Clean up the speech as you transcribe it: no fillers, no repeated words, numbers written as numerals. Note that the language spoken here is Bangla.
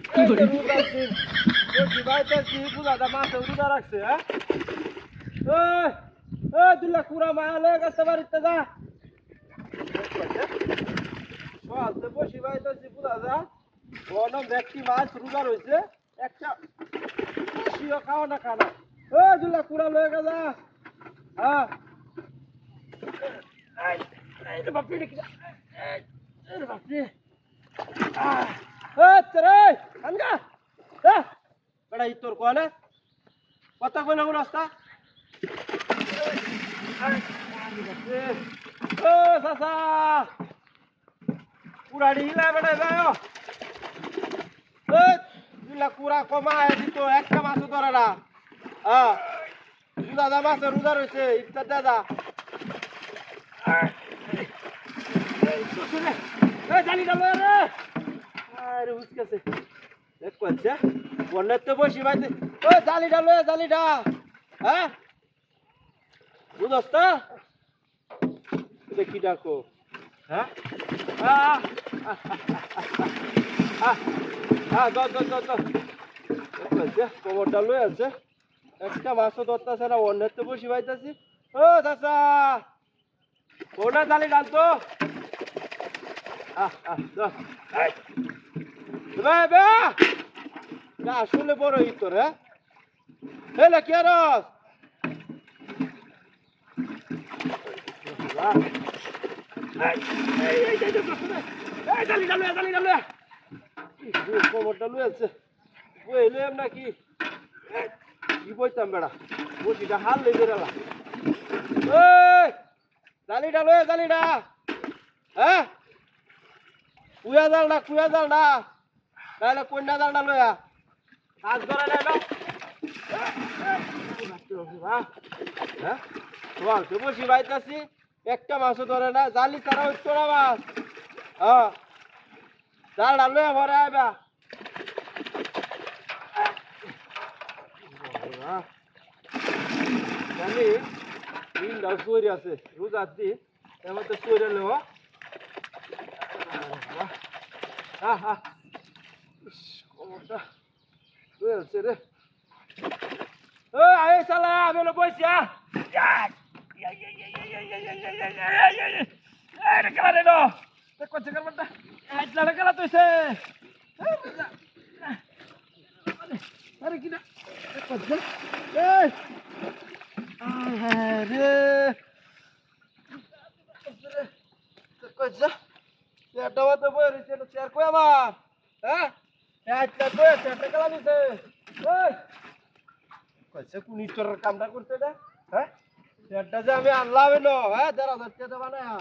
এই যে রোজার দিন বসি বাইতেছি পূজাটা মাছে রোজা রাখছে হ্যাঁ ওই ওই দুলা কুড়া মায়া লয়ে গেছে বাড়িতে যা সকালতে বসি বাইতেছি পূজা যা বনম ব্যক্তি মাছ রোজা রয়েছে একটা বসিও খাওয়া না খানা ওই দুলা কুড়া লয়ে গেছে হ্যাঁ এই বাপরে দেখি এই বাপরে রে আনগা বেড়া তোর কোনে কথা কই না কোন রাস্তা ও সাসা কুড়াড়ি হিলা বেড়া যাও দিলা কুড়া কমায় দিত একটা মাছ ধরে না হ্যাঁ দাদা মাছের রোজা রয়েছে ইফতার দাদা জানিটা লয় রে আরে উঠকেছে দেখ কোনছে বন্যাতে বসি ভাইতে ও জালিটা লয় জালিটা হ্যাঁ বুঝছস দেখি ডাকো হ্যাঁ খবরটা লয়ে আছে একটা মাছও ধরতেছে না অন্যতে বসি পাইতেছি ও চাচা ওটা জালি ডালতো আসলে বড় ই তোর হ্যাঁ এলে কি আর খবরটা লুয়েছে বইলাম নাকি কি বইতাম বেড়া বসিটা হাল লেগে গেলাম জালিটা লয়ে জালিটা হ্যাঁ কুয়া জাল না তাহলে কন্যা জালটা লয়া কাজ করে না হ্যাঁ বসি বাইতাছি একটা মাছও ধরে না জালি তারা হইতো না মাছ হ্যাঁ জালটা লয়ে ভরে আইবা জানি দিনটাও চুরি আছে রোজার দিন এমন তো চুরি নেব খবরটা রয়েছে রে ও আয় সালা আমি হলো বইসা খেলা রে করছে কারবারটা খেলা তুইছে আরে কিনা করছে রে কইছা চেয়ারটা তো বই রইছে চেয়ার কই আমার হ্যাঁ আজটা কই চেয়ারটা খেলা দিছে ওই কইছে কোন ইতর কামটা করতে দে হ্যাঁ চেয়ারটা যে আমি আনলাম এলো হ্যাঁ ১,৫০০ টাকা বানায়া